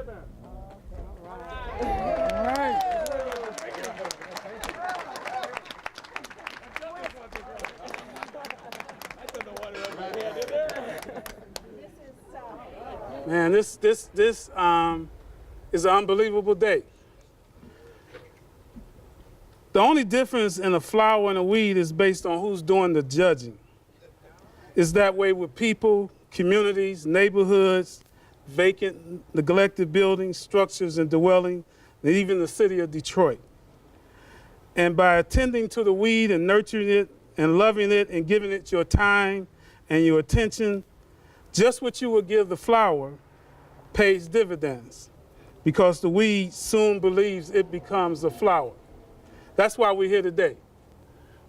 Man, this is an unbelievable day. The only difference in a flower and a weed is based on who's doing the judging. It's that way with people, communities, neighborhoods, vacant, neglected buildings, structures, and dwelling, and even the city of Detroit. And by attending to the weed and nurturing it and loving it and giving it your time and your attention, just what you would give the flower pays dividends, because the weed soon believes it becomes a flower. That's why we're here today.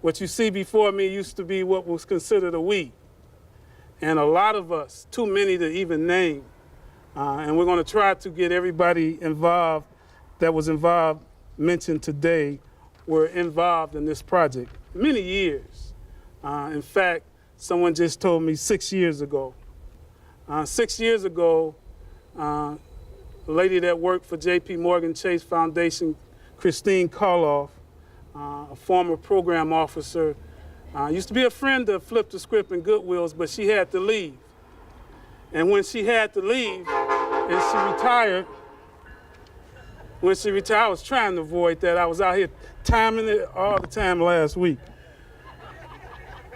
What you see before me used to be what was considered a weed. And a lot of us, too many to even name, and we're going to try to get everybody involved that was involved, mentioned today, were involved in this project many years. In fact, someone just told me 6 years ago. 6 years ago, a lady that worked for JPMorgan Chase Foundation, Christine Karloff, a former program officer, used to be a friend of Flip the Script and Goodwill's, but she had to leave. And when she had to leave and she retired, I was trying to avoid that. I was out here timing it all the time last week.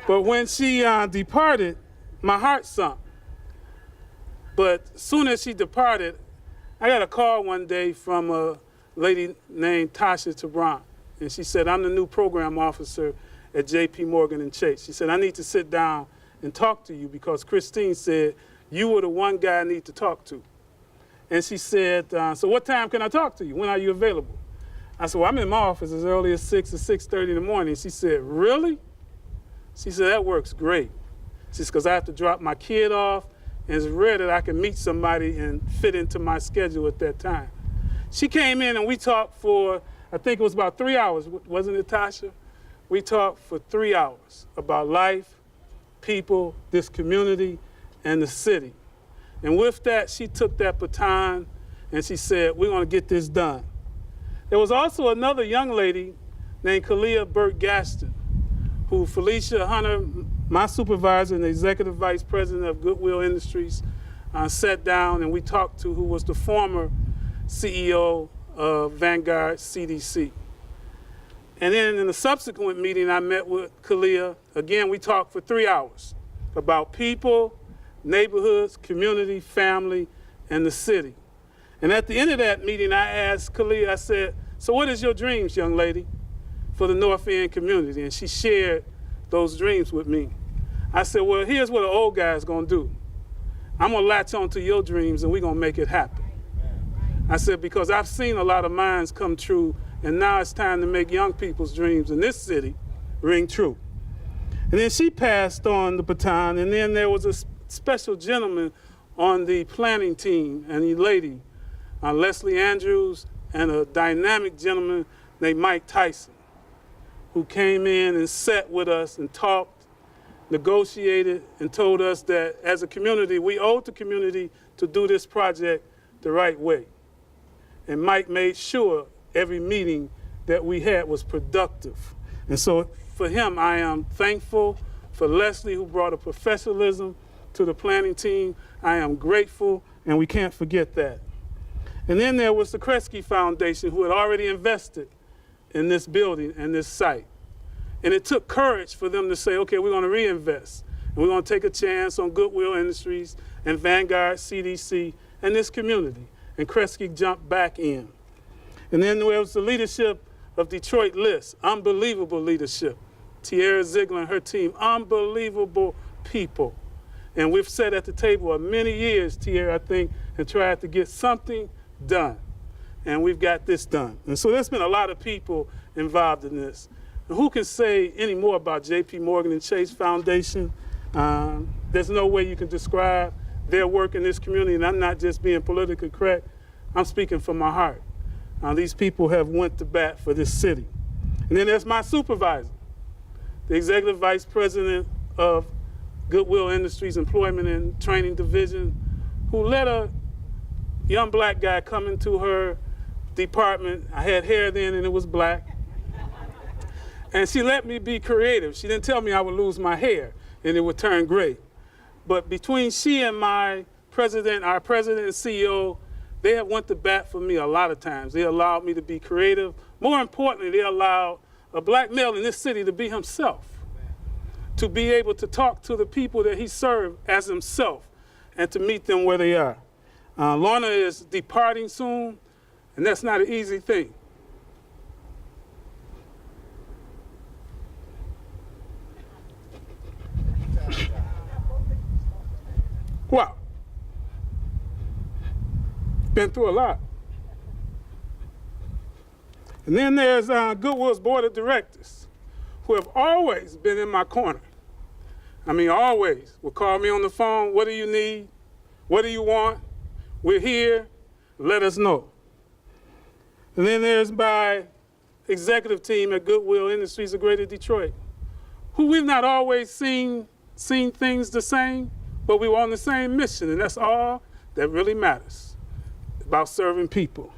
But when she departed, my heart sunk. But as soon as she departed, I got a call one day from a lady named Tasha Tabron. And she said, I'm the new program officer at JPMorgan Chase. She said, I need to sit down and talk to you because Christine said, you were the one guy I need to talk to. And she said, so what time can I talk to you? When are you available? I said, well, I'm in my office as early as 6 or 6:30 in the morning. She said, really? She said, that works great. She said, because I have to drop my kid off, and it's rare that I can meet somebody and fit into my schedule at that time. She came in and we talked for, I think it was about 3 hours, wasn't it, Tasha? We talked for 3 hours about life, people, this community, and the city. And with that, she took that baton and she said, we're going to get this done. There was also another young lady named Kalia Burt-Gaston, who Felicia Hunter, my supervisor and the executive vice president of Goodwill Industries, sat down and we talked to, who was the former CEO of Vanguard CDC. And then in the subsequent meeting, I met with Kalia. Again, we talked for 3 hours about people, neighborhoods, community, family, and the city. And at the end of that meeting, I asked Kalia, I said, so what is your dreams, young lady, for the North End community? And she shared those dreams with me. I said, well, here's what an old guy's gonna do. I'm gonna latch onto your dreams and we're gonna make it happen. I said, because I've seen a lot of minds come true, and now it's time to make young people's dreams in this city ring true. And then she passed on the baton, and then there was a special gentleman on the planning team, and a lady, Leslie Andrews, and a dynamic gentleman named Mike Tyson, who came in and sat with us and talked, negotiated, and told us that as a community, we owed the community to do this project the right way. And Mike made sure every meeting that we had was productive. And so for him, I am thankful. For Leslie, who brought a professionalism to the planning team, I am grateful, and we can't forget that. And then there was the Kresge Foundation, who had already invested in this building and this site. And it took courage for them to say, okay, we're going to reinvest. And we're going to take a chance on Goodwill Industries and Vanguard CDC and this community. And Kresge jumped back in. And then there was the leadership of Detroit LISC, unbelievable leadership. Tierra Ziegler and her team, unbelievable people. And we've sat at the table for many years, Tierra, I think, and tried to get something done. And we've got this done. And so there's been a lot of people involved in this. And who can say any more about JPMorgan Chase Foundation? There's no way you can describe their work in this community, and I'm not just being politically correct. I'm speaking from my heart. These people have went to bat for this city. And then there's my supervisor, the executive vice president of Goodwill Industries Employment and Training Division, who led a young black guy coming to her department. I had hair then and it was black. And she let me be creative. She didn't tell me I would lose my hair and it would turn gray. But between she and our president and CEO, they have went to bat for me a lot of times. They allowed me to be creative. More importantly, they allowed a black male in this city to be himself, to be able to talk to the people that he served as himself and to meet them where they are. Lorna is departing soon, and that's not an easy thing. Wow. Been through a lot. And then there's Goodwill's board of directors, who have always been in my corner. I mean, always will call me on the phone. What do you need? What do you want? We're here. Let us know. And then there's my executive team at Goodwill Industries of Greater Detroit, who we've not always seen things the same, but we were on the same mission, and that's all that really matters about serving people.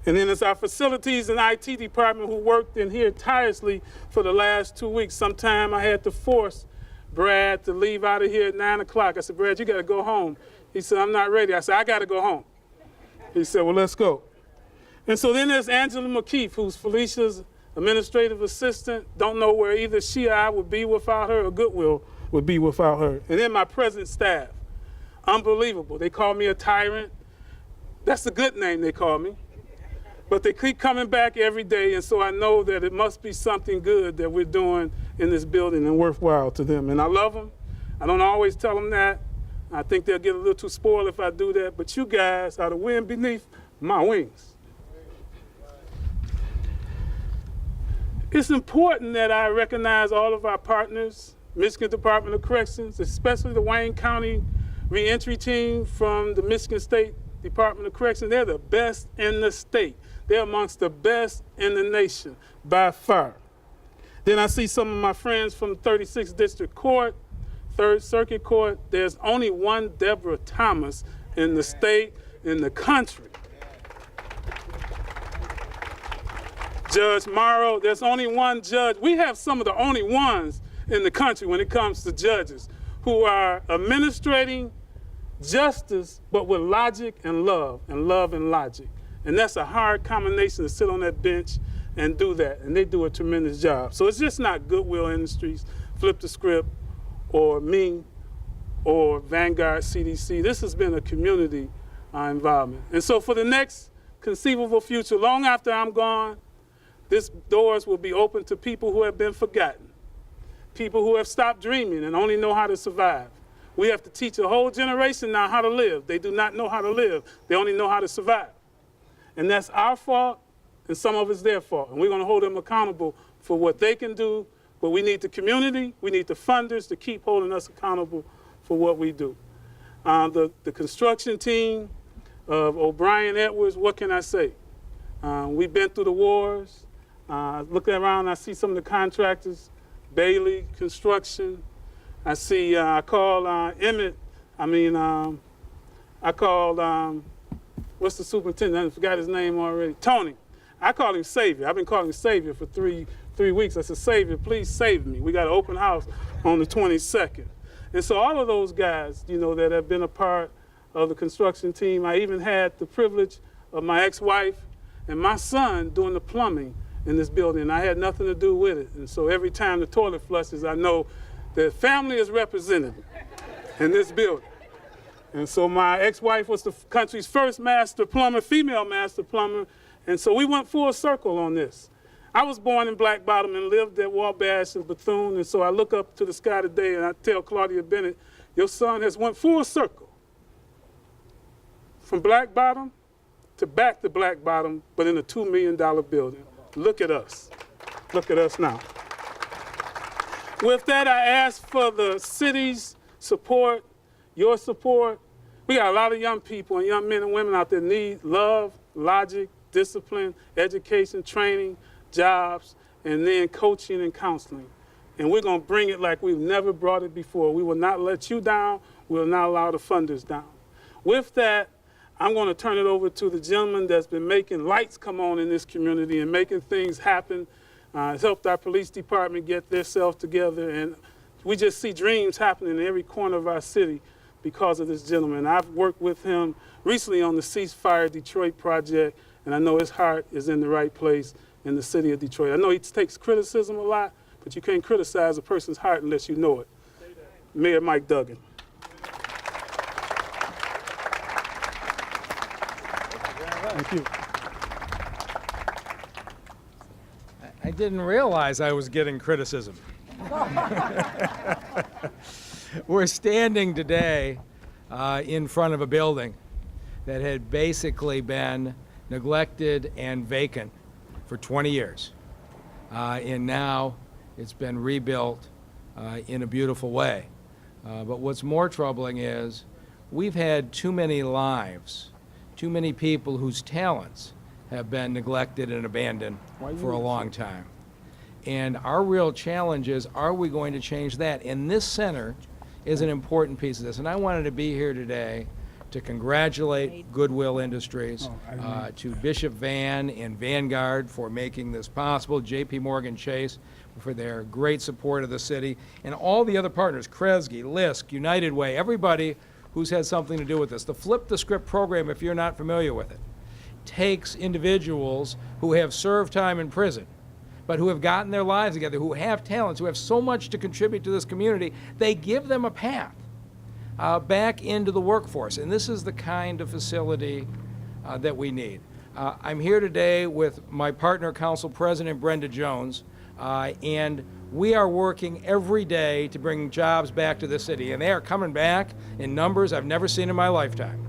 And then it's our facilities and IT department who worked in here tirelessly for the last 2 weeks. Sometime I had to force Brad to leave out of here at 9 o'clock. I said, Brad, you gotta go home. He said, I'm not ready. I said, I gotta go home. He said, well, let's go. And so then there's Angela McKeith, who's Felicia's administrative assistant. Don't know where either she or I would be without her or Goodwill would be without her. And then my present staff, unbelievable. They call me a tyrant. That's a good name they call me. But they keep coming back every day, and so I know that it must be something good that we're doing in this building and worthwhile to them. And I love them. I don't always tell them that. I think they'll get a little too spoiled if I do that, but you guys are the wind beneath my wings. It's important that I recognize all of our partners, Michigan Department of Corrections, especially the Wayne County reentry team from the Michigan State Department of Corrections. They're the best in the state. They're amongst the best in the nation by far. Then I see some of my friends from 36th District Court, 3rd Circuit Court. There's only one Deborah Thomas in the state, in the country. Judge Morrow, there's only one judge. We have some of the only ones in the country when it comes to judges who are administrating justice, but with logic and love and logic. And that's a hard combination to sit on that bench and do that. And they do a tremendous job. So it's just not Goodwill Industries, Flip the Script, or me, or Vanguard CDC. This has been a community involvement. And so for the next conceivable future, long after I'm gone, these doors will be open to people who have been forgotten, people who have stopped dreaming and only know how to survive. We have to teach a whole generation now how to live. They do not know how to live. They only know how to survive. And that's our fault, and some of it's their fault. And we're going to hold them accountable for what they can do, but we need the community, we need the funders to keep holding us accountable for what we do. The construction team of O'Brien Edwards, what can I say? We've been through the wars. Looking around, I see some of the contractors, Bailey Construction. I see, I called Emmett, I called, what's the superintendent? I forgot his name already. Tony. I call him Savior. I've been calling him Savior for three weeks. I said, Savior, please save me. We got an open house on the 22nd. And so all of those guys, you know, that have been a part of the construction team. I even had the privilege of my ex-wife and my son doing the plumbing in this building. I had nothing to do with it. And so every time the toilet flushes, I know that family is represented in this building. And so my ex-wife was the country's first master plumber, female master plumber, and so we went full circle on this. I was born in Black Bottom and lived at Wabash and Bethune, and so I look up to the sky today and I tell Claudia Bennett, your son has went full circle from Black Bottom to back to Black Bottom, but in a $2 million building. Look at us. Look at us now. With that, I ask for the city's support, your support. We got a lot of young people and young men and women out there need love, logic, discipline, education, training, jobs, and then coaching and counseling. And we're going to bring it like we've never brought it before. We will not let you down. We will not allow the funders down. With that, I'm going to turn it over to the gentleman that's been making lights come on in this community and making things happen. It's helped our police department get themselves together, and we just see dreams happening in every corner of our city because of this gentleman. I've worked with him recently on the Ceasefire Detroit project, and I know his heart is in the right place in the city of Detroit. I know he takes criticism a lot, but you can't criticize a person's heart unless you know it. Mayor Mike Duggan. Thank you. I didn't realize I was getting criticism. We're standing today in front of a building that had basically been neglected and vacant for 20 years. And now it's been rebuilt in a beautiful way. But what's more troubling is we've had too many lives, too many people whose talents have been neglected and abandoned for a long time. And our real challenge is, are we going to change that? And this center is an important piece of this. And I wanted to be here today to congratulate Goodwill Industries, to Bishop Van and Vanguard for making this possible, JPMorgan Chase for their great support of the city, and all the other partners, Kresge, LISC, United Way, everybody who's had something to do with this. The Flip the Script program, if you're not familiar with it, takes individuals who have served time in prison, but who have gotten their lives together, who have talents, who have so much to contribute to this community. They give them a path back into the workforce. And this is the kind of facility that we need. I'm here today with my partner, Council President Brenda Jones, and we are working every day to bring jobs back to the city. And they are coming back in numbers I've never seen in my lifetime.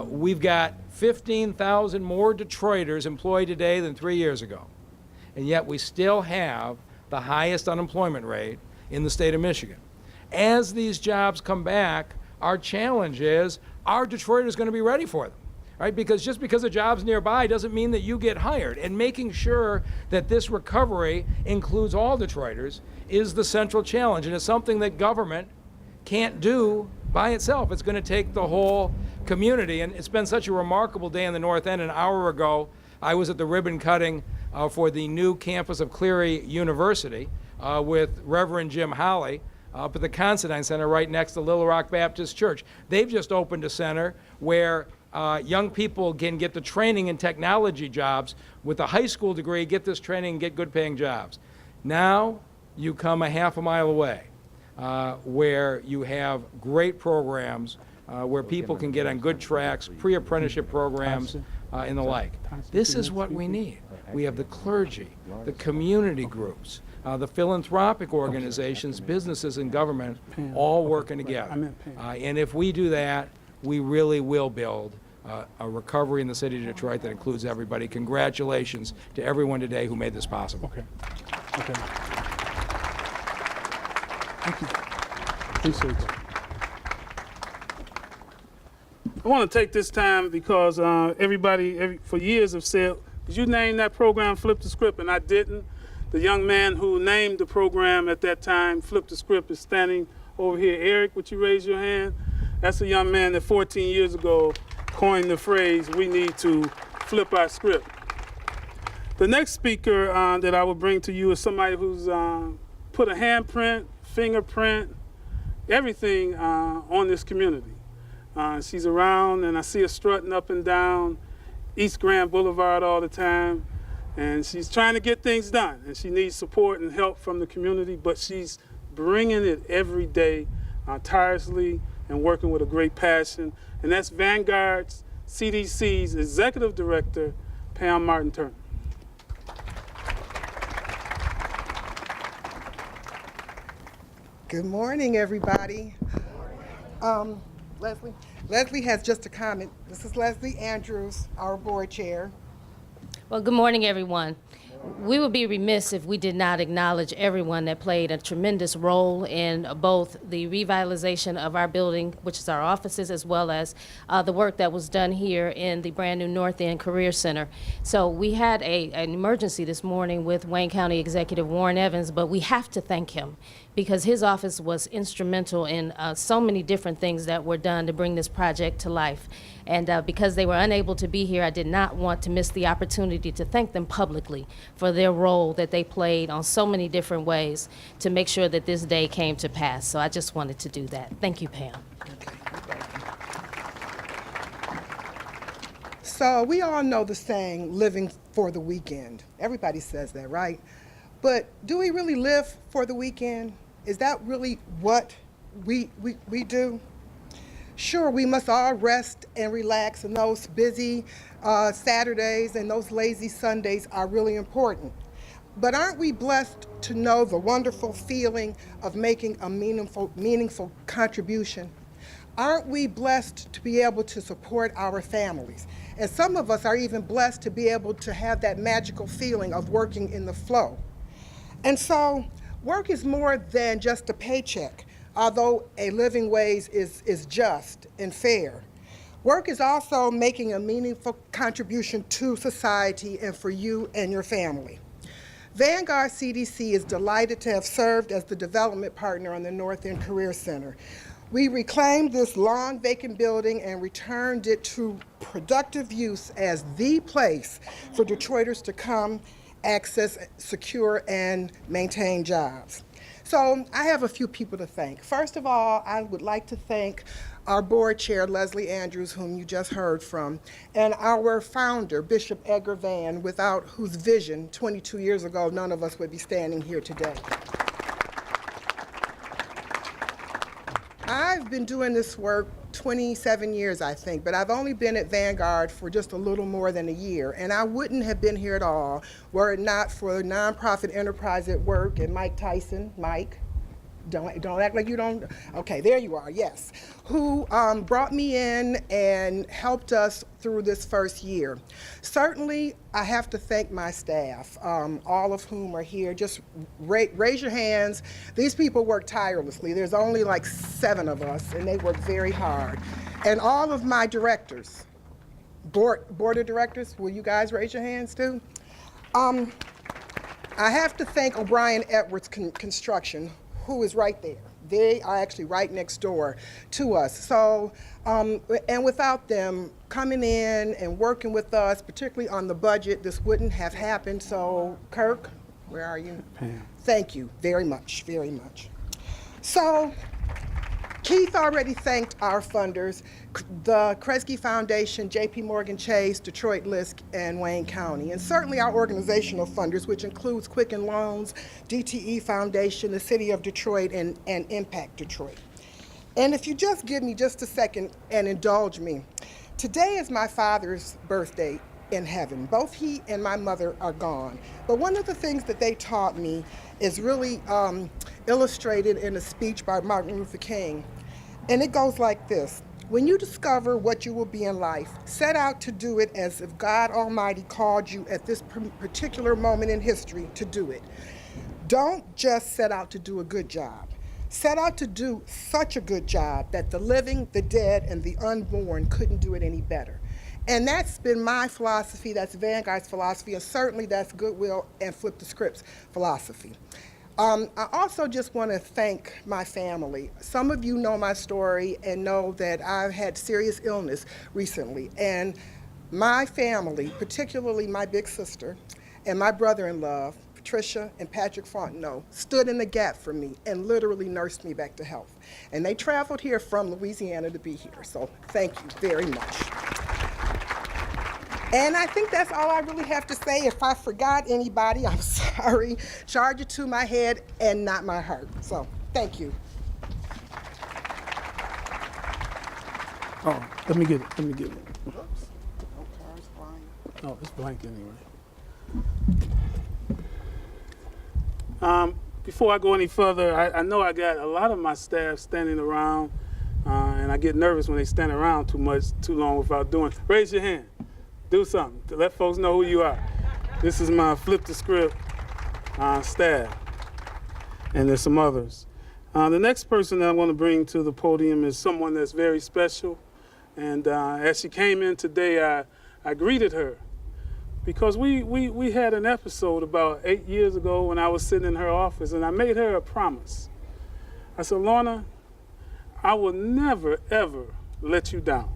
We've got 15,000 more Detroiters employed today than 3 years ago. And yet we still have the highest unemployment rate in the state of Michigan. As these jobs come back, our challenge is, are Detroiters going to be ready for them? Right? Because just because a job's nearby doesn't mean that you get hired. And making sure that this recovery includes all Detroiters is the central challenge. And it's something that government can't do by itself. It's going to take the whole community. And it's been such a remarkable day in the North End. An hour ago, I was at the ribbon cutting for the new campus of Cleary University with Reverend Jim Holly up at the Considine Center right next to Little Rock Baptist Church. They've just opened a center where young people can get the training in technology jobs with a high school degree, get this training and get good paying jobs. Now you come a half a mile away where you have great programs where people can get on good tracks, pre-apprenticeship programs, and the like. This is what we need. We have the clergy, the community groups, the philanthropic organizations, businesses, and government all working together. And if we do that, we really will build a recovery in the city of Detroit that includes everybody. Congratulations to everyone today who made this possible. Okay. Okay. Thank you. Appreciate it. I want to take this time because everybody for years have said, did you name that program Flip the Script? And I didn't. The young man who named the program at that time, Flip the Script, is standing over here. Eric, would you raise your hand? That's a young man that 14 years ago coined the phrase, we need to flip our script. The next speaker that I will bring to you is somebody who's put a handprint, fingerprint, everything on this community. She's around, and I see her strutting up and down East Grand Boulevard all the time, and she's trying to get things done, and she needs support and help from the community, but she's bringing it every day, tirelessly, and working with a great passion, and that's Vanguard's CDC's Executive Director, Pam Martin-Turner. Good morning, everybody. Leslie has just a comment. This is Leslie Andrews, our board chair. Well, good morning, everyone. We would be remiss if we did not acknowledge everyone that played a tremendous role in both the revitalization of our building, which is our offices, as well as the work that was done here in the brand new North End Career Center. So we had an emergency this morning with Wayne County Executive Warren Evans, but we have to thank him because his office was instrumental in so many different things that were done to bring this project to life. And because they were unable to be here, I did not want to miss the opportunity to thank them publicly for their role that they played on so many different ways to make sure that this day came to pass. So I just wanted to do that. Thank you, Pam. So we all know the saying, living for the weekend. Everybody says that, right? But do we really live for the weekend? Is that really what we do? Sure, we must all rest and relax, and those busy Saturdays and those lazy Sundays are really important. But aren't we blessed to know the wonderful feeling of making a meaningful contribution? Aren't we blessed to be able to support our families? And some of us are even blessed to be able to have that magical feeling of working in the flow. And so work is more than just a paycheck, although a living wage is just and fair. Work is also making a meaningful contribution to society and for you and your family. Vanguard CDC is delighted to have served as the development partner on the North End Career Center. We reclaimed this long vacant building and returned it to productive use as the place for Detroiters to come, access, secure, and maintain jobs. So I have a few people to thank. First of all, I would like to thank our board chair, Leslie Andrews, whom you just heard from, and our founder, Bishop Edgar Van, without whose vision 22 years ago, none of us would be standing here today. I've been doing this work 27 years, I think, but I've only been at Vanguard for just a little more than a year, and I wouldn't have been here at all were it not for a nonprofit enterprise at work and Mike Tyson, Mike, don't act like you don't, okay, there you are, yes, who brought me in and helped us through this first year. Certainly, I have to thank my staff, all of whom are here. Just raise your hands. These people work tirelessly. There's only like 7 of us, and they work very hard. And all of my directors, board of directors, will you guys raise your hands too? I have to thank O'Brien Edwards Construction, who is right there. They are actually right next door to us. So, and without them coming in and working with us, particularly on the budget, this wouldn't have happened. So, Kirk, where are you? Pam. Thank you very much, very much. So, Keith already thanked our funders, the Kresge Foundation, JPMorgan Chase, Detroit LISC, and Wayne County, and certainly our organizational funders, which includes Quicken Loans, DTE Foundation, the City of Detroit, and Impact Detroit. And if you just give me just a second and indulge me, today is my father's birthday in heaven. Both he and my mother are gone. But one of the things that they taught me is really illustrated in a speech by Martin Luther King. And it goes like this: when you discover what you will be in life, set out to do it as if God Almighty called you at this particular moment in history to do it. Don't just set out to do a good job. Set out to do such a good job that the living, the dead, and the unborn couldn't do it any better. And that's been my philosophy, that's Vanguard's philosophy, and certainly that's Goodwill and Flip the Script's philosophy. I also just want to thank my family. Some of you know my story and know that I've had serious illness recently. And my family, particularly my big sister and my brother-in-law, Patricia and Patrick Fontenot, stood in the gap for me and literally nursed me back to health. And they traveled here from Louisiana to be here, so thank you very much. And I think that's all I really have to say. If I forgot anybody, I'm sorry. Charge it to my head and not my heart. So, thank you. Oh, let me get it. Oops. No car's flying. Oh, it's blank anyway. Before I go any further, I know I got a lot of my staff standing around, and I get nervous when they stand around too long without doing. Raise your hand. Do something to let folks know who you are. This is my Flip the Script staff, and there's some others. The next person that I want to bring to the podium is someone that's very special, and as she came in today, I greeted her because we had an episode about 8 years ago when I was sitting in her office, and I made her a promise. I said, Lorna, I will never, ever let you down.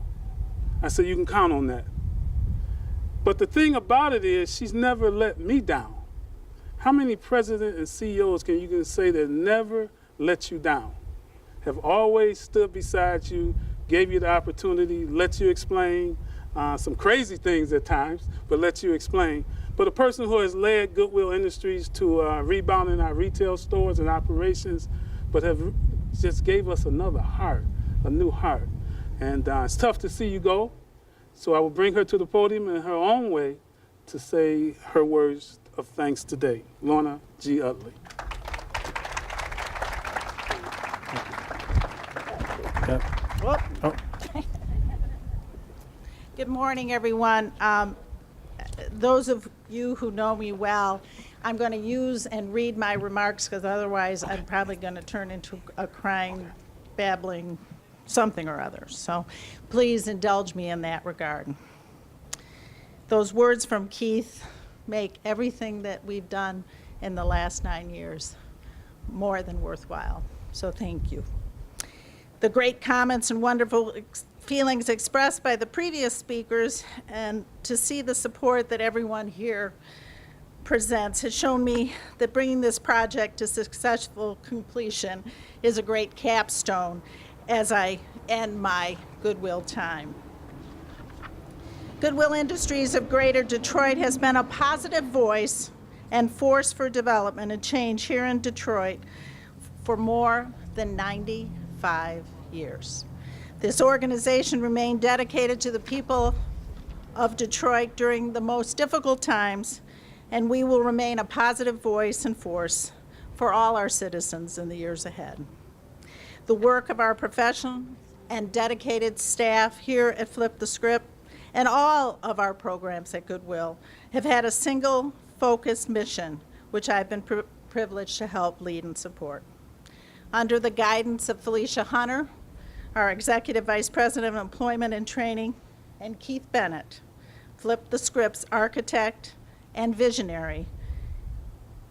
I said, you can count on that. But the thing about it is, she's never let me down. How many presidents and CEOs can you say that never let you down? Have always stood beside you, gave you the opportunity, let you explain, some crazy things at times, but let you explain. But a person who has led Goodwill Industries to rebounding our retail stores and operations, but have just gave us another heart, a new heart. And it's tough to see you go, so I will bring her to the podium in her own way to say her words of thanks today. Lorna G. Utley. Good morning, everyone. Those of you who know me well, I'm going to use and read my remarks because otherwise I'm probably going to turn into a crying, babbling something or other. So please indulge me in that regard. Those words from Keith make everything that we've done in the last 9 years more than worthwhile. So thank you. The great comments and wonderful feelings expressed by the previous speakers, and to see the support that everyone here presents has shown me that bringing this project to successful completion is a great capstone as I end my Goodwill time. Goodwill Industries of Greater Detroit has been a positive voice and force for development and change here in Detroit for more than 95 years. This organization remained dedicated to the people of Detroit during the most difficult times, and we will remain a positive voice and force for all our citizens in the years ahead. The work of our professional and dedicated staff here at Flip the Script and all of our programs at Goodwill have had a single focused mission, which I've been privileged to help lead and support. Under the guidance of Felicia Hunter, our Executive Vice President of Employment and Training, and Keith Bennett, Flip the Script's architect and visionary,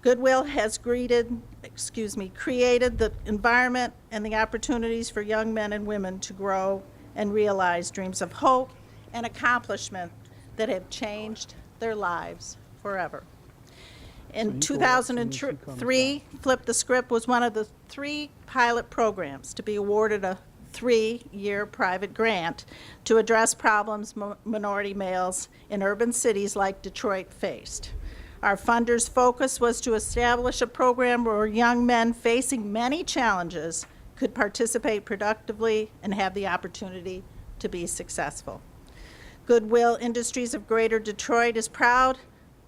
Goodwill has created the environment and the opportunities for young men and women to grow and realize dreams of hope and accomplishment that have changed their lives forever. In 2003, Flip the Script was one of the 3 pilot programs to be awarded a 3-year private grant to address problems minority males in urban cities like Detroit faced. Our funders' focus was to establish a program where young men facing many challenges could participate productively and have the opportunity to be successful. Goodwill Industries of Greater Detroit is proud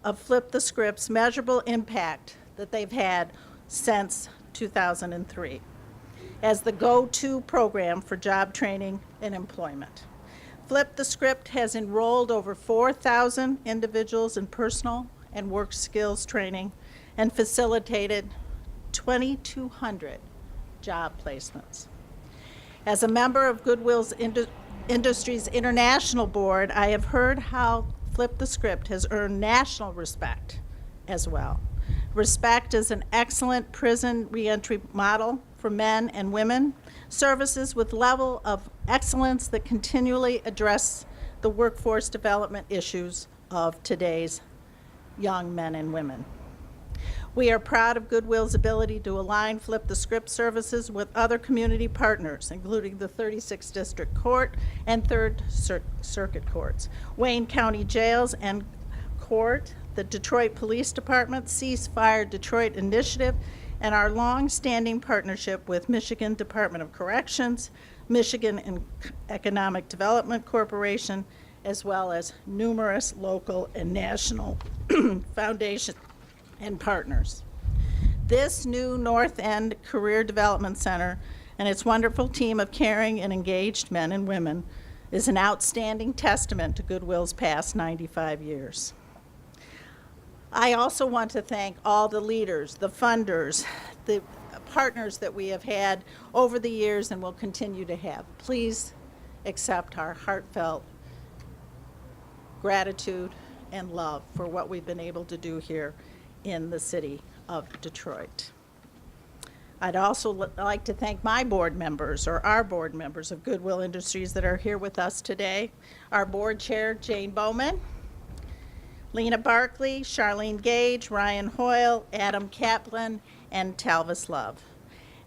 of Flip the Script's measurable impact that they've had since 2003 as the go-to program for job training and employment. Flip the Script has enrolled over 4,000 individuals in personal and work skills training and facilitated 2,200 job placements. As a member of Goodwill's Industries International Board, I have heard how Flip the Script has earned national respect as well. Respect is an excellent prison reentry model for men and women, services with level of excellence that continually address the workforce development issues of today's young men and women. We are proud of Goodwill's ability to align Flip the Script services with other community partners, including the 36th District Court and 3rd Circuit Courts, Wayne County Jails and Court, the Detroit Police Department, Ceasefire Detroit Initiative, and our long-standing partnership with Michigan Department of Corrections, Michigan Economic Development Corporation, as well as numerous local and national foundations and partners. This new North End Career Development Center and its wonderful team of caring and engaged men and women is an outstanding testament to Goodwill's past 95 years. I also want to thank all the leaders, the funders, the partners that we have had over the years and will continue to have. Please accept our heartfelt gratitude and love for what we've been able to do here in the city of Detroit. I'd also like to thank my board members, or our board members of Goodwill Industries that are here with us today. Our board chair, Jane Bowman, Lena Barkley, Charlene Gage, Ryan Hoyle, Adam Kaplan, and Talvis Love.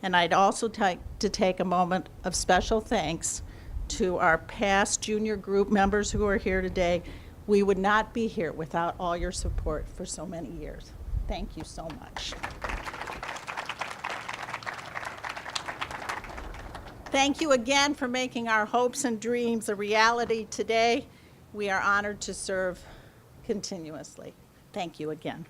And I'd also like to take a moment of special thanks to our past junior group members who are here today. We would not be here without all your support for so many years. Thank you so much. Thank you again for making our hopes and dreams a reality today. We are honored to serve continuously. Thank you again.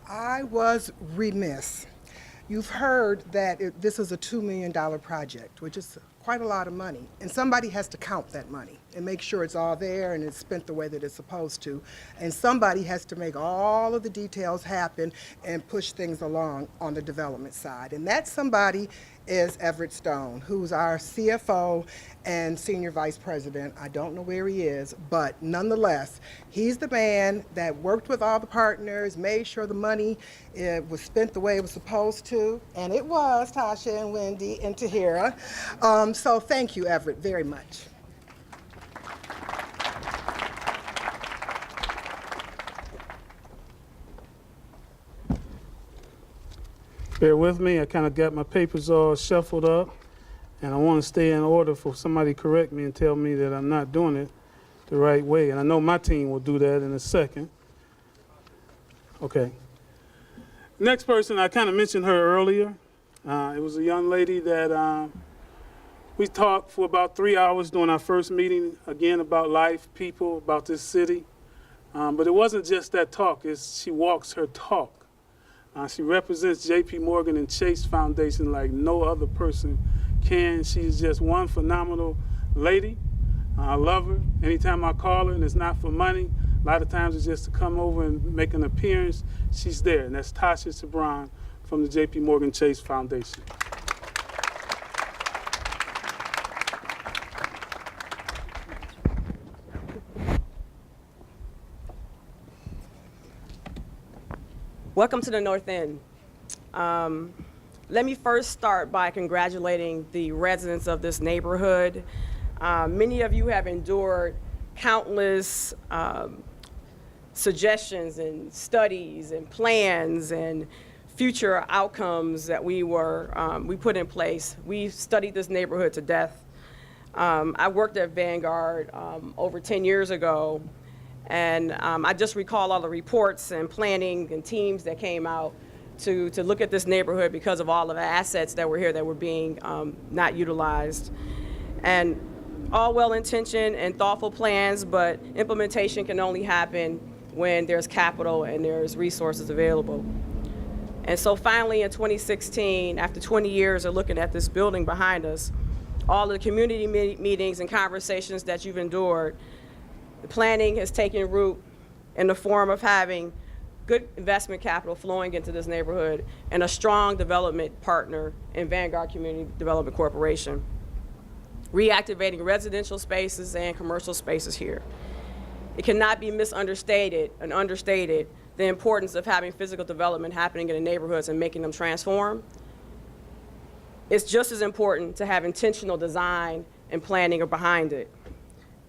I was remiss. You've heard that this is a $2 million project, which is quite a lot of money. And somebody has to count that money and make sure it's all there and it's spent the way that it's supposed to. And somebody has to make all of the details happen and push things along on the development side. And that somebody is Everett Stone, who's our CFO and Senior Vice President. I don't know where he is, but nonetheless, he's the man that worked with all the partners, made sure the money was spent the way it was supposed to, and it was, Tasha and Wendy and Tahira. So thank you, Everett, very much. Bear with me, I kind of got my papers all shuffled up, and I want to stay in order for somebody to correct me and tell me that I'm not doing it the right way. And I know my team will do that in a second. Okay. Next person, I kind of mentioned her earlier. It was a young lady that we talked for about 3 hours during our first meeting, again, about life, people, about this city. But it wasn't just that talk, she walks her talk. She represents JPMorgan Chase Foundation like no other person can. She's just one phenomenal lady. I love her. Anytime I call her, and it's not for money, a lot of times it's just to come over and make an appearance, she's there. And that's Tasha Sabran from the JPMorgan Chase Foundation. Welcome to the North End. Let me first start by congratulating the residents of this neighborhood. Many of you have endured countless suggestions and studies and plans and future outcomes that we put in place. We studied this neighborhood to death. I worked at Vanguard over 10 years ago. And I just recall all the reports and planning and teams that came out to look at this neighborhood because of all of the assets that were here that were being not utilized. And all well-intentioned and thoughtful plans, but implementation can only happen when there's capital and there's resources available. And so finally in 2016, after 20 years of looking at this building behind us, all the community meetings and conversations that you've endured, the planning has taken root in the form of having good investment capital flowing into this neighborhood and a strong development partner in Vanguard Community Development Corporation, reactivating residential spaces and commercial spaces here. It cannot be misunderstated and understated the importance of having physical development happening in the neighborhoods and making them transform. It's just as important to have intentional design and planning behind it.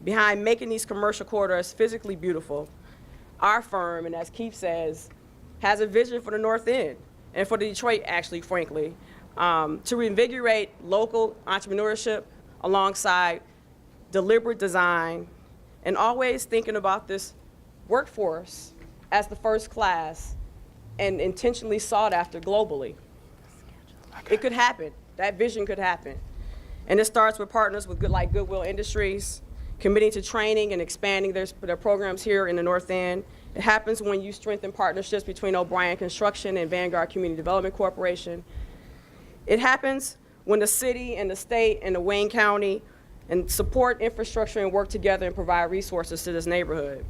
Behind making these commercial corridors physically beautiful, our firm, and as Keith says, has a vision for the North End and for Detroit, actually, frankly, to reinvigorate local entrepreneurship alongside deliberate design and always thinking about this workforce as the first class and intentionally sought after globally. It could happen. That vision could happen. And it starts with partners like Goodwill Industries, committing to training and expanding their programs here in the North End. It happens when you strengthen partnerships between O'Brien Construction and Vanguard Community Development Corporation. It happens when the city and the state and the Wayne County and support infrastructure and work together and provide resources to this neighborhood.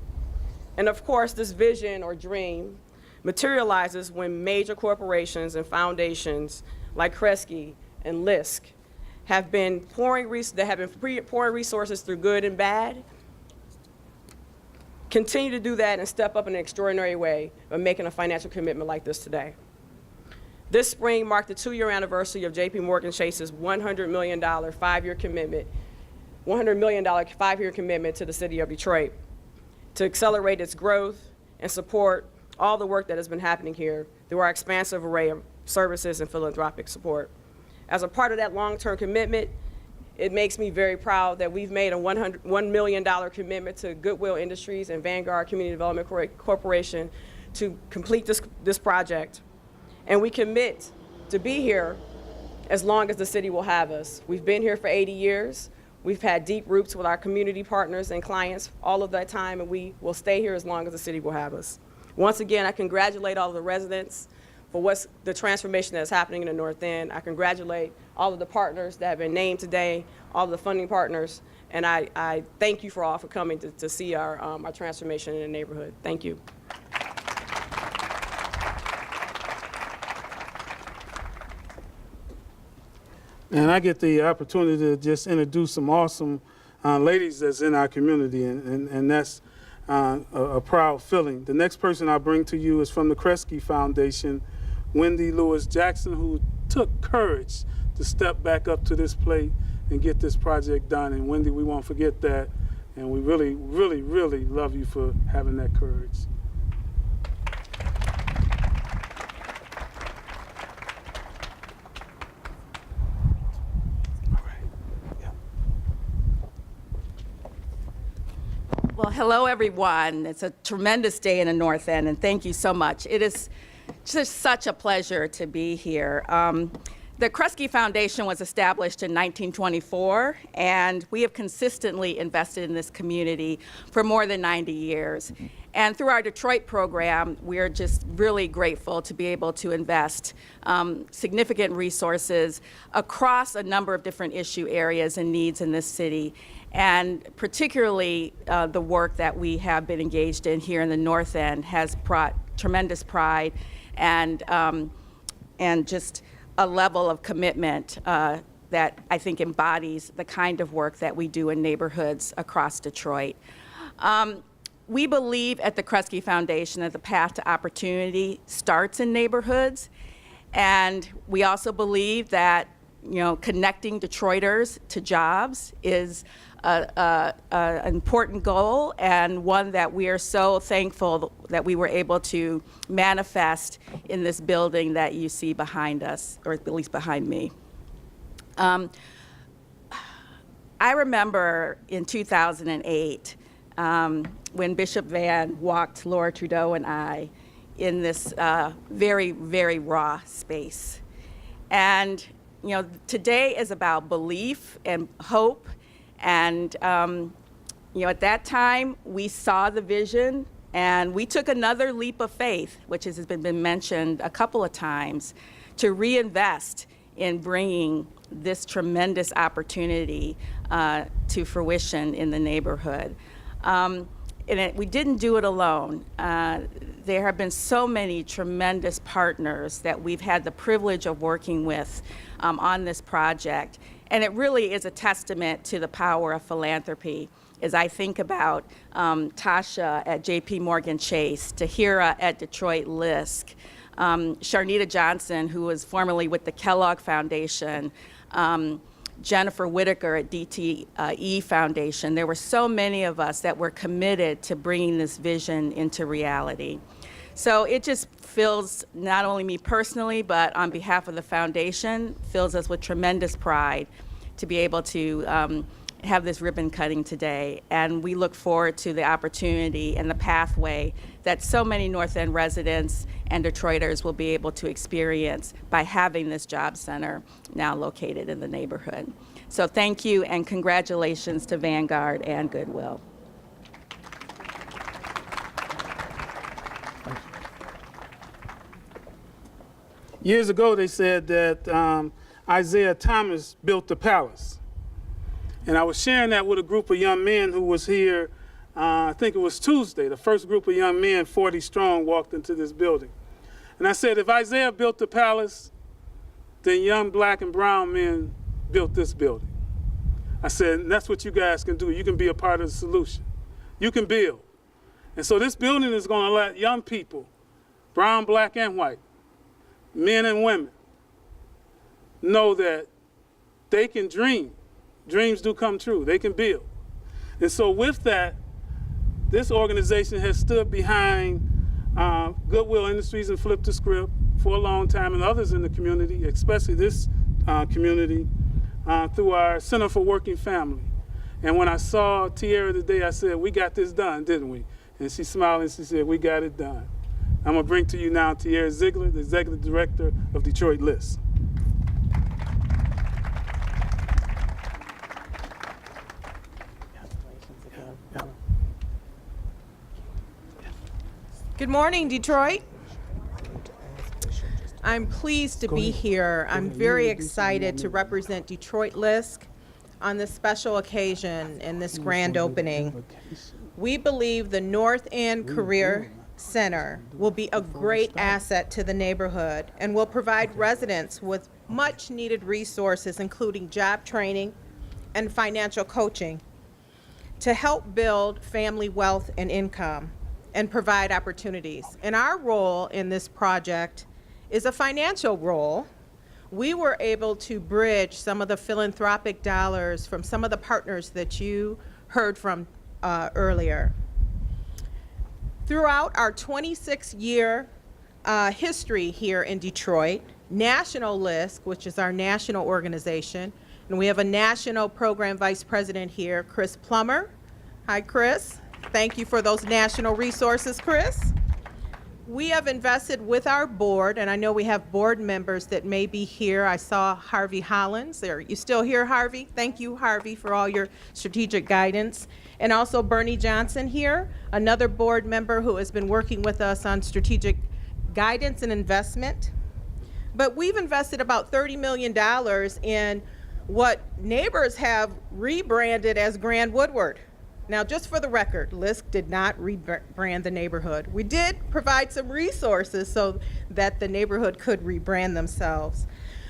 And of course, this vision or dream materializes when major corporations and foundations like Kresge and LISC have been pouring resources through good and bad continue to do that and step up in an extraordinary way by making a financial commitment like this today. This spring marked the 2-year anniversary of JPMorgan Chase's $100 million 5-year commitment, $100 million 5-year commitment to the city of Detroit to accelerate its growth and support all the work that has been happening here through our expansive array of services and philanthropic support. As a part of that long-term commitment, it makes me very proud that we've made a $1 million commitment to Goodwill Industries and Vanguard Community Development Corporation to complete this project. And we commit to be here as long as the city will have us. We've been here for 80 years. We've had deep roots with our community partners and clients all of that time, and we will stay here as long as the city will have us. Once again, I congratulate all of the residents for what's the transformation that's happening in the North End. I congratulate all of the partners that have been named today, all of the funding partners, and I thank you for all for coming to see our transformation in the neighborhood. Thank you. And I get the opportunity to just introduce some awesome ladies that's in our community, and that's a proud feeling. The next person I bring to you is from the Kresge Foundation, Wendy Lewis Jackson, who took courage to step back up to this plate and get this project done. And Wendy, we won't forget that, and we really, really, really love you for having that courage. Well, hello, everyone. It's a tremendous day in the North End, and thank you so much. It is just such a pleasure to be here. The Kresge Foundation was established in 1924, and we have consistently invested in this community for more than 90 years. And through our Detroit program, we're just really grateful to be able to invest significant resources across a number of different issue areas and needs in this city. And particularly the work that we have been engaged in here in the North End has brought tremendous pride and just a level of commitment that I think embodies the kind of work that we do in neighborhoods across Detroit. We believe at the Kresge Foundation that the path to opportunity starts in neighborhoods, and we also believe that connecting Detroiters to jobs is an important goal, and one that we are so thankful that we were able to manifest in this building that you see behind us, or at least behind me. I remember in 2008 when Bishop Van walked Laura Trudeau and I in this very, very raw space. And today is about belief and hope. And, at that time, we saw the vision, and we took another leap of faith, which has been mentioned a couple of times, to reinvest in bringing this tremendous opportunity to fruition in the neighborhood. We didn't do it alone. There have been so many tremendous partners that we've had the privilege of working with on this project. And it really is a testament to the power of philanthropy as I think about Tasha at JPMorgan Chase, Tahira at Detroit LISC, Sharnita Johnson, who was formerly with the Kellogg Foundation, Jennifer Whitaker at DTE Foundation. There were so many of us that were committed to bringing this vision into reality. So it just fills not only me personally, but on behalf of the foundation, fills us with tremendous pride to be able to have this ribbon cutting today. And we look forward to the opportunity and the pathway that so many North End residents and Detroiters will be able to experience by having this job center now located in the neighborhood. So thank you, and congratulations to Vanguard and Goodwill. Years ago, they said that Isaiah Thomas built the palace. And I was sharing that with a group of young men who was here, I think it was Tuesday. The first group of young men, 40 strong, walked into this building. And I said, if Isaiah built the palace, then young black and brown men built this building. I said, that's what you guys can do. You can be a part of the solution. You can build. And so this building is going to let young people, brown, black, and white, men and women, know that they can dream. Dreams do come true. They can build. And so with that, this organization has stood behind Goodwill Industries and Flip the Script for a long time, and others in the community, especially this community, through our Center for Working Family. And when I saw Tierra today, I said, we got this done, didn't we? And she smiled and she said, we got it done. I'm gonna bring to you now Tierra Ziegler, the Executive Director of Detroit LISC. Good morning, Detroit. I'm pleased to be here. I'm very excited to represent Detroit LISC on this special occasion and this grand opening. We believe the North End Career Center will be a great asset to the neighborhood and will provide residents with much needed resources, including job training and financial coaching, to help build family wealth and income and provide opportunities. And our role in this project is a financial role. We were able to bridge some of the philanthropic dollars from some of the partners that you heard from earlier. Throughout our 26-year history here in Detroit, National LISC, which is our national organization, and we have a national program vice president here, Chris Plummer. Hi, Chris. Thank you for those national resources, Chris. We have invested with our board, and I know we have board members that may be here. I saw Harvey Hollins there. You still here, Harvey? Thank you, Harvey, for all your strategic guidance. And also Bernie Johnson here, another board member who has been working with us on strategic guidance and investment. But we've invested about $30 million in what neighbors have rebranded as Grand Woodward. Now, just for the record, LISC did not rebrand the neighborhood. We did provide some resources so that the neighborhood could rebrand themselves.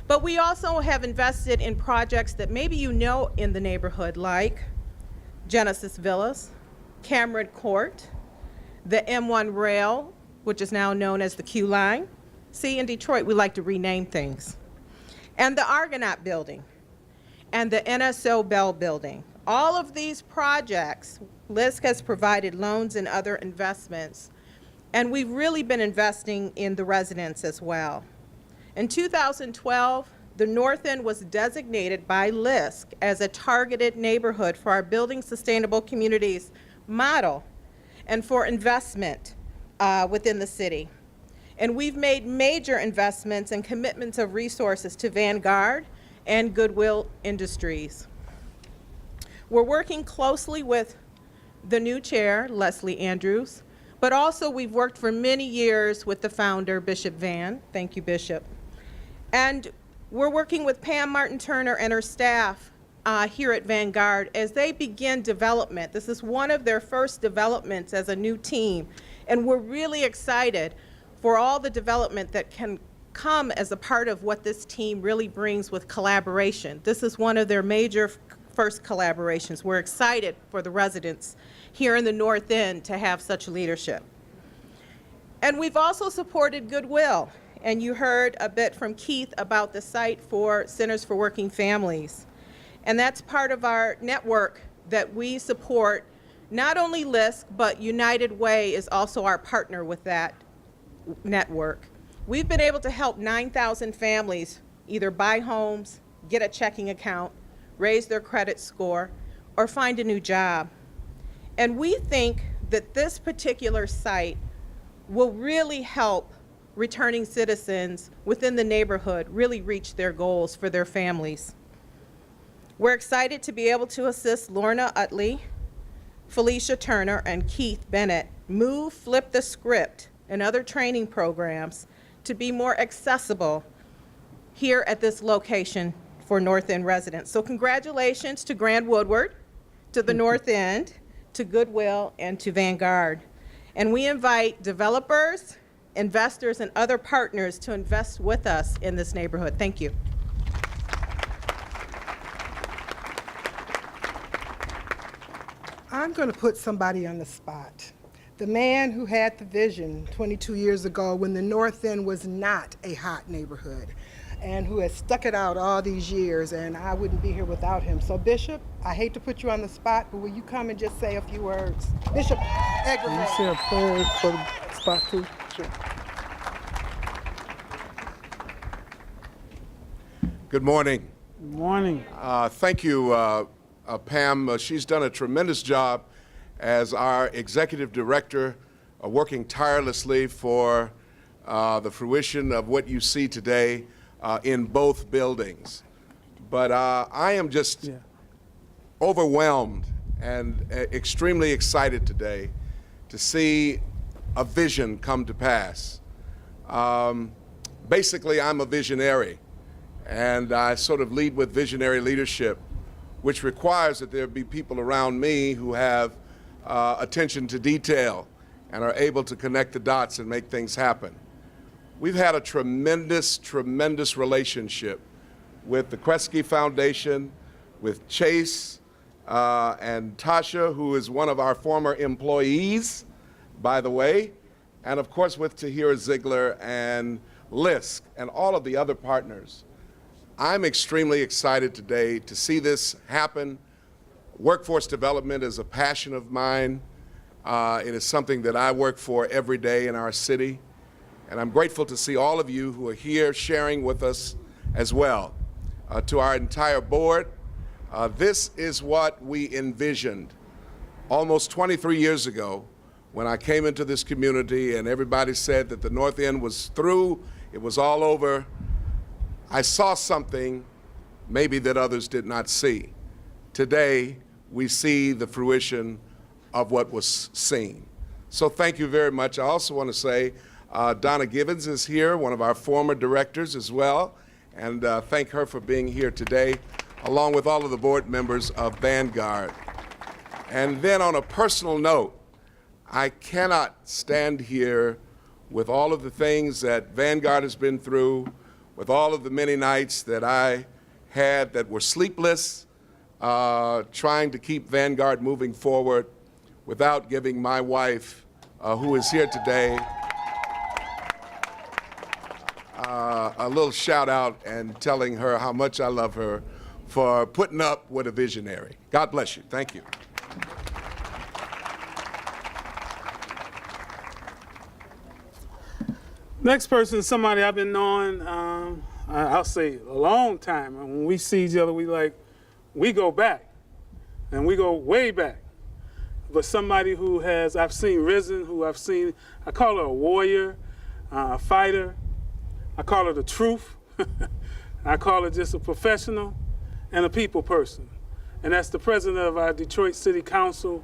But we also have invested in projects that maybe you know in the neighborhood, like Genesis Villas, Cameron Court, the M1 Rail, which is now known as the Q Line. See, in Detroit, we like to rename things. And the Argonaut Building, and the NSO Bell Building. All of these projects, LISC has provided loans and other investments, and we've really been investing in the residents as well. In 2012, the North End was designated by LISC as a targeted neighborhood for our Building Sustainable Communities model and for investment within the city. And we've made major investments and commitments of resources to Vanguard and Goodwill Industries. We're working closely with the new chair, Leslie Andrews, but also we've worked for many years with the founder, Bishop Van. Thank you, Bishop. And we're working with Pam Martin Turner and her staff here at Vanguard as they begin development. This is one of their first developments as a new team, and we're really excited for all the development that can come as a part of what this team really brings with collaboration. This is one of their major first collaborations. We're excited for the residents here in the North End to have such leadership. And we've also supported Goodwill, and you heard a bit from Keith about the site for Centers for Working Families. And that's part of our network that we support, not only LISC, but United Way is also our partner with that network. We've been able to help 9,000 families either buy homes, get a checking account, raise their credit score, or find a new job. And we think that this particular site will really help returning citizens within the neighborhood really reach their goals for their families. We're excited to be able to assist Lorna Utley, Felicia Turner, and Keith Bennett move Flip the Script and other training programs to be more accessible here at this location for North End residents. So congratulations to Grand Woodward, to the North End, to Goodwill, and to Vanguard. And we invite developers, investors, and other partners to invest with us in this neighborhood. Thank you. I'm going to put somebody on the spot. The man who had the vision 22 years ago when the North End was not a hot neighborhood, and who has stuck it out all these years, and I wouldn't be here without him. So Bishop, I hate to put you on the spot, but will you come and just say a few words? Bishop Can you say Eggerman. a prayer for the spot too? Sure. Good morning. Good morning. Thank you, Pam. She's done a tremendous job as our executive director, working tirelessly for the fruition of what you see today in both buildings. But I am just overwhelmed and extremely excited today to see a vision come to pass. Basically, I'm a visionary, and I sort of lead with visionary leadership, which requires that there be people around me who have attention to detail and are able to connect the dots and make things happen. We've had a tremendous, tremendous relationship with the Kresge Foundation, with Chase and Tasha, who is one of our former employees, by the way, and of course with Tahira Ziegler and LISC and all of the other partners. I'm extremely excited today to see this happen. Workforce development is a passion of mine. It is something that I work for every day in our city. And I'm grateful to see all of you who are here sharing with us as well. To our entire board, this is what we envisioned almost 23 years ago when I came into this community and everybody said that the North End was through, it was all over. I saw something maybe that others did not see. Today, we see the fruition of what was seen. So thank you very much. I also want to say Donna Givens is here, one of our former directors as well, and thank her for being here today, along with all of the board members of Vanguard. And then on a personal note, I cannot stand here with all of the things that Vanguard has been through, with all of the many nights that I had that were sleepless, trying to keep Vanguard moving forward, without giving my wife, who is here today, a little shout out and telling her how much I love her for putting up with a visionary. God bless you. Thank you. Next person is somebody I've been knowing, I'll say a long time. And when we see each other, we go back, and we go way back. But somebody who I've seen risen, I call her a warrior, a fighter. I call her the truth. I call her just a professional and a people person. And that's the president of our Detroit City Council,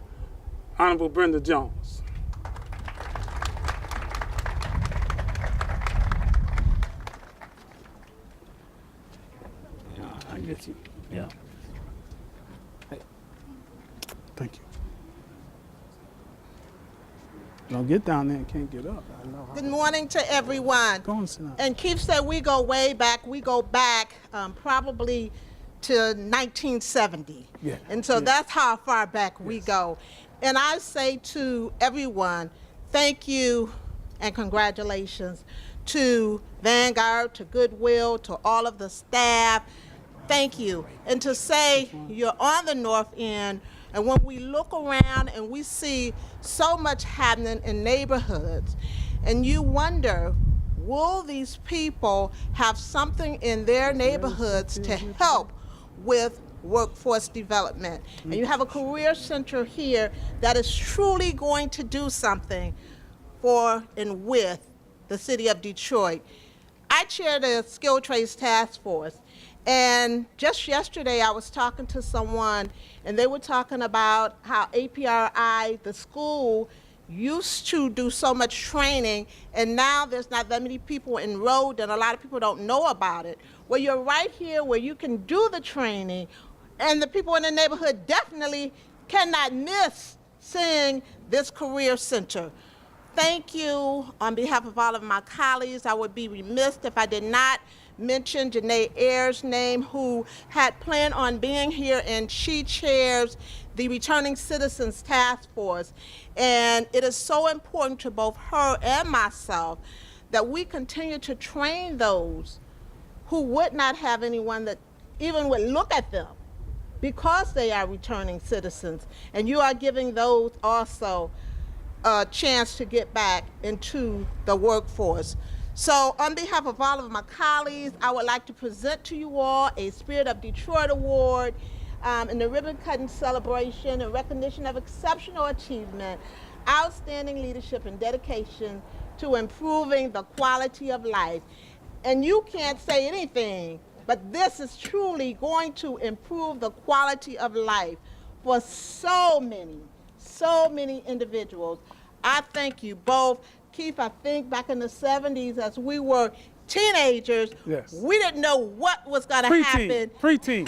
Honorable Brenda Jones. I get you. Yeah. Hey. Thank you. Don't get down there and can't get up. I know how. Good morning to everyone. Go on, sit down. And Keith said we go way back. We go back probably to 1970. Yeah, And so that's how far back we go. And I say to everyone, thank you and congratulations to Vanguard, to Goodwill, to all of the staff. Thank you. And to say you're on the North End, and when we look around and we see so much happening in neighborhoods, and you wonder, will these people have something in their neighborhoods to help with workforce development? And you have a career center here that is truly going to do something for and with the city of Detroit. I chair the Skilled Trades Task Force, and just yesterday I was talking to someone, and they were talking about how APRI, the school, used to do so much training, and now there's not that many people enrolled, and a lot of people don't know about it. Well, you're right here where you can do the training, and the people in the neighborhood definitely cannot miss seeing this career center. Thank you on behalf of all of my colleagues. I would be remiss if I did not mention Janae Ayers' name, who had planned on being here, and she chairs the Returning Citizens Task Force. And it is so important to both her and myself that we continue to train those who would not have anyone that even would look at them because they are returning citizens. And you are giving those also a chance to get back into the workforce. So on behalf of all of my colleagues, I would like to present to you all a Spirit of Detroit Award in the ribbon cutting celebration in recognition of exceptional achievement, outstanding leadership, and dedication to improving the quality of life. And you can't say anything, but this is truly going to improve the quality of life for so many individuals. I thank you both. Keith, I think back in the 70s as we were teenagers, Yes. we didn't know what was going to happen. Preteen.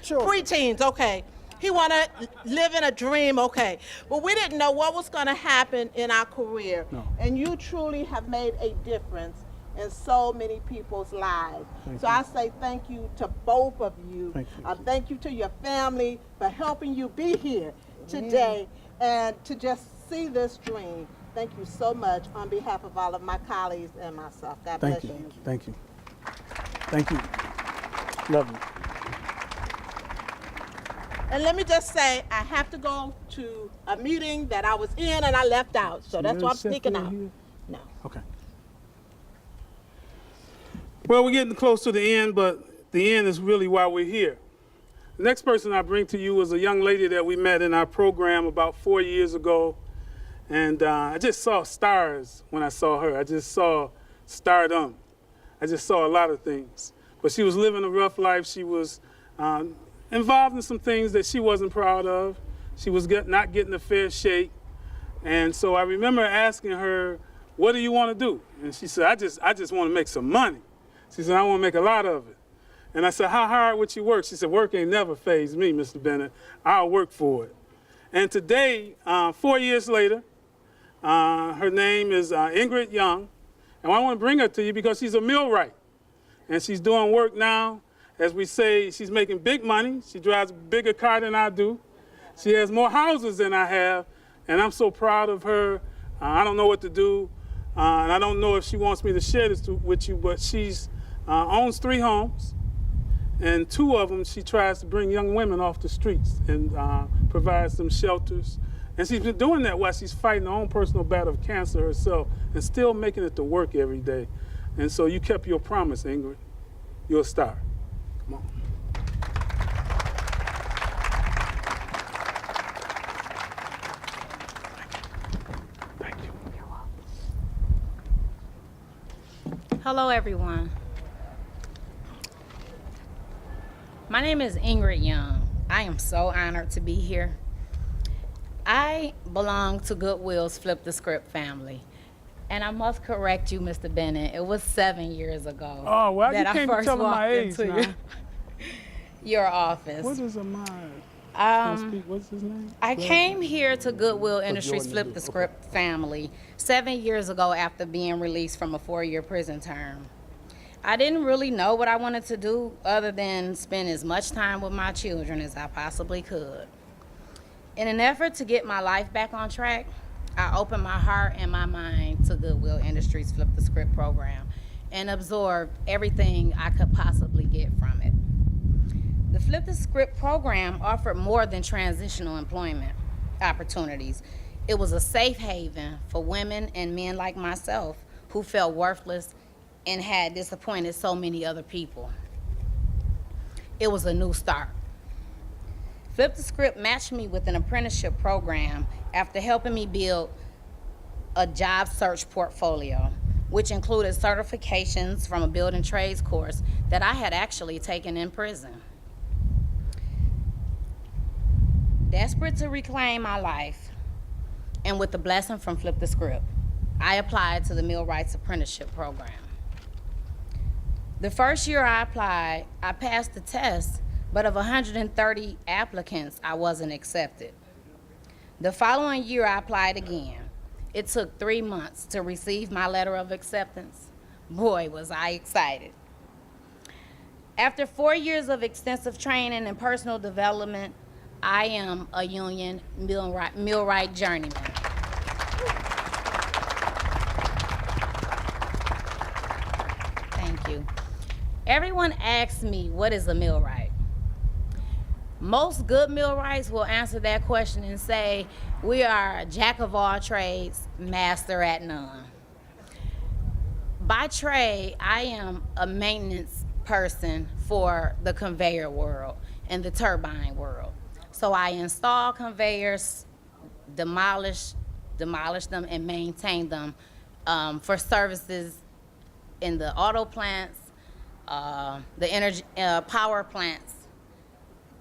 Preteens, okay. He want to live in a dream, okay. But we didn't know what was going to happen in our career. No. And you truly have made a difference in so many people's lives. I say thank you to both of you. Thank you. Thank you to your family for helping you be here today and to just see this dream. Thank you so much on behalf of all of my colleagues and myself. God bless you. Thank you. Thank you. Love you. And let me just say, I have to go to a meeting that I was in and I left out. So that's why I'm sneaking out. No. Okay. Well, we're getting close to the end, but the end is really why we're here. The next person I bring to you is a young lady that we met in our program about 4 years ago. And I just saw stars when I saw her. I just saw stardom. I just saw a lot of things. But she was living a rough life. She was involved in some things that she wasn't proud of. She was not getting a fair shake. And so I remember asking her, what do you want to do? And she said, I just want to make some money. She said, I want to make a lot of it. And I said, how hard would you work? She said, work ain't never fazed me, Mr. Bennett. I'll work for it. And today, 4 years later, her name is Ingrid Young. And I want to bring her to you because she's a millwright. And she's doing work now. As we say, she's making big money. She drives a bigger car than I do. She has more houses than I have. And I'm so proud of her. I don't know what to do. And I don't know if she wants me to share this with you, but she's owns 3 homes. And 2 of them, she tries to bring young women off the streets and provides them shelters. And she's been doing that while she's fighting her own personal battle of cancer herself and still making it to work every day. And so you kept your promise, Ingrid. You're a star. Come on. Thank you. Hello, everyone. My name is Ingrid Young. I am so honored to be here. I belong to Goodwill's Flip the Script family. And I must correct you, Mr. Bennett. It was 7 years ago Oh, well, that you I can't first tell my walked age into now. your office. What is a mind? What's his name? I came here to Goodwill Industries Flip the Script family 7 years ago after being released from a 4-year prison term. I didn't really know what I wanted to do other than spend as much time with my children as I possibly could. In an effort to get my life back on track, I opened my heart and my mind to Goodwill Industries Flip the Script program and absorbed everything I could possibly get from it. The Flip the Script program offered more than transitional employment opportunities. It was a safe haven for women and men like myself who felt worthless and had disappointed so many other people. It was a new start. Flip the Script matched me with an apprenticeship program after helping me build a job search portfolio, which included certifications from a building trades course that I had actually taken in prison. Desperate to reclaim my life, and with the blessing from Flip the Script, I applied to the Millwrights Apprenticeship Program. The first year I applied, I passed the test, but of 130 applicants, I wasn't accepted. The following year, I applied again. It took 3 months to receive my letter of acceptance. Boy, was I excited. After 4 years of extensive training and personal development, I am a union millwright journeyman. Thank you. Everyone asks me, what is a millwright? Most good millwrights will answer that question and say, we are a jack of all trades, master at none. By trade, I am a maintenance person for the conveyor world and the turbine world. So I install conveyors, demolish them, and maintain them for services in the auto plants, the energy power plants,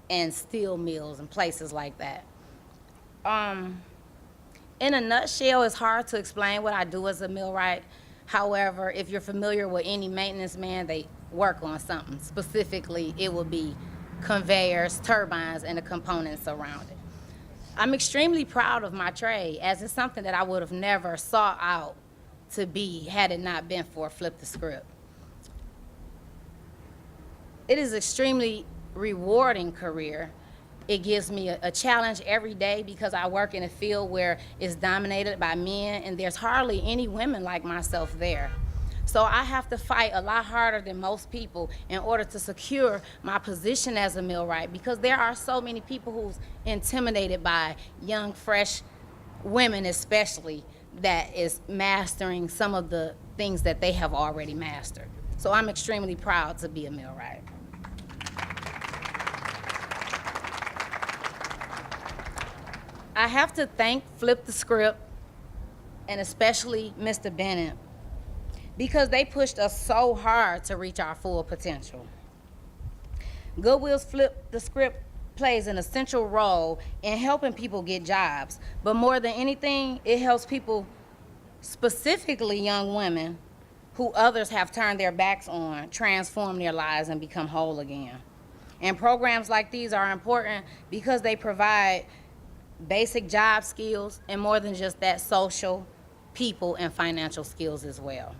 and steel mills and places like that. In a nutshell, it's hard to explain what I do as a millwright. However, if you're familiar with any maintenance man, they work on something. Specifically, it will be conveyors, turbines, and the components around it. I'm extremely proud of my trade, as it's something that I would have never sought out to be had it not been for Flip the Script. It is extremely rewarding career. It gives me a challenge every day because I work in a field where it's dominated by men and there's hardly any women like myself there. So I have to fight a lot harder than most people in order to secure my position as a millwright, because there are so many people who's intimidated by young, fresh women especially that is mastering some of the things that they have already mastered. So I'm extremely proud to be a millwright. I have to thank Flip the Script and especially Mr. Bennett, because they pushed us so hard to reach our full potential. Goodwill's Flip the Script plays an essential role in helping people get jobs, but more than anything, it helps people, specifically young women, who others have turned their backs on, transform their lives and become whole again. And programs like these are important because they provide basic job skills, and more than just that, social, people, and financial skills as well.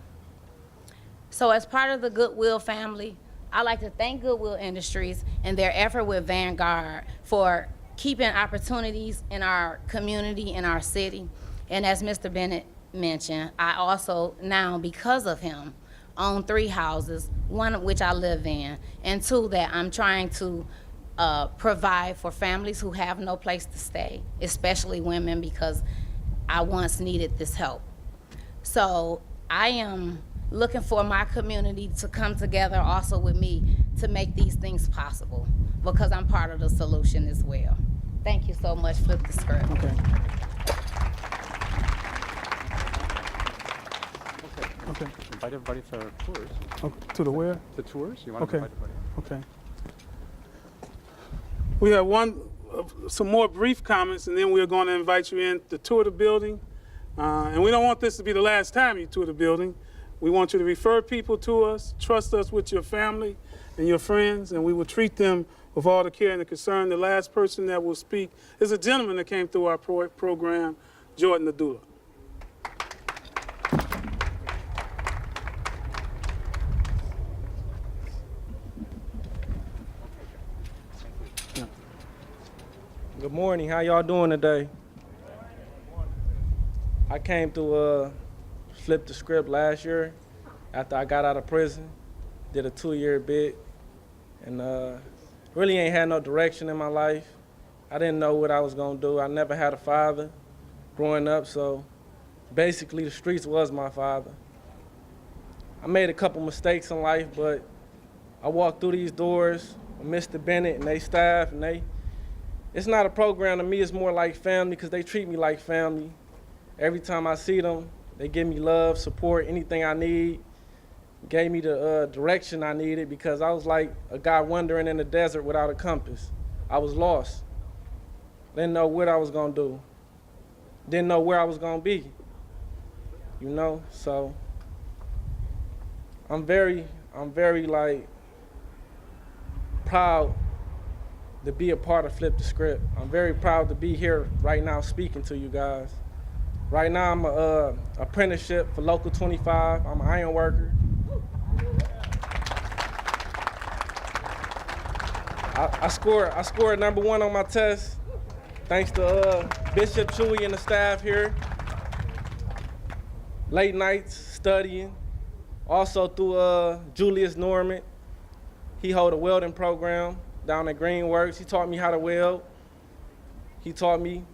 So as part of the Goodwill family, I'd like to thank Goodwill Industries and their effort with Vanguard for keeping opportunities in our community, in our city. And as Mr. Bennett mentioned, I also now, because of him, own 3 houses, one of which I live in, and 2 that I'm trying to provide for families who have no place to stay, especially women, because I once needed this help. So I am looking for my community to come together also with me to make these things possible, because I'm part of the solution as well. Thank you so much. Flip the Script. Okay. Okay. Invite everybody to our tours. Okay. To the where? The tours? You want to invite everybody? Okay. We have some more brief comments, and then we're going to invite you in to tour the building. And we don't want this to be the last time you tour the building. We want you to refer people to us, trust us with your family and your friends, and we will treat them with all the care and the concern. The last person that will speak is a gentleman that came through our program, Jordan Adula. Good morning. How y'all doing today? I came to Flip the Script last year after I got out of prison. Did a 2-year bid, and really ain't had no direction in my life. I didn't know what I was gonna do. I never had a father growing up, so basically the streets was my father. I made a couple mistakes in life, but I walked through these doors with Mr. Bennett and they staff, and it's not a program to me, it's more like family, because they treat me like family. Every time I see them, they give me love, support, anything I need. Gave me the direction I needed, because I was like a guy wandering in the desert without a compass. I was lost. Didn't know what I was gonna do. Didn't know where I was gonna be. You know, so I'm very like proud to be a part of Flip the Script. I'm very proud to be here right now speaking to you guys. Right now I'm a apprenticeship for Local 25. I'm an iron worker. I scored #1 on my test, thanks to Bishop Chewy and the staff here. Late nights studying. Also through Julius Norman. He hold a welding program down at Greenworks. He taught me how to weld. He taught me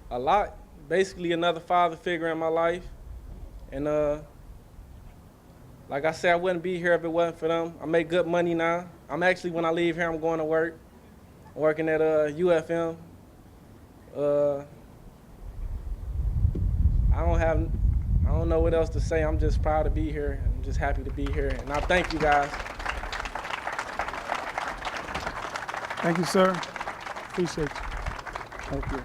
a lot. Basically another father figure in my life. And like I said, I wouldn't be here if it wasn't for them. I make good money now. I'm actually, when I leave here, I'm going to work. I'm working at UFM. I don't know what else to say. I'm just proud to be here. I'm just happy to be here. And I thank you guys. Thank you, sir. Appreciate you. Thank you.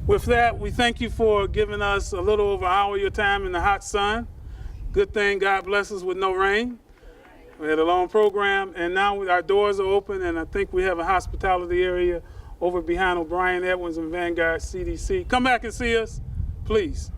With that, we thank you for giving us a little over an hour of your time in the hot sun. Good thing God bless us with no rain. We had a long program, and now our doors are open, and I think we have a hospitality area over behind O'Brien Edwards and Vanguard CDC. Come back and see us, please.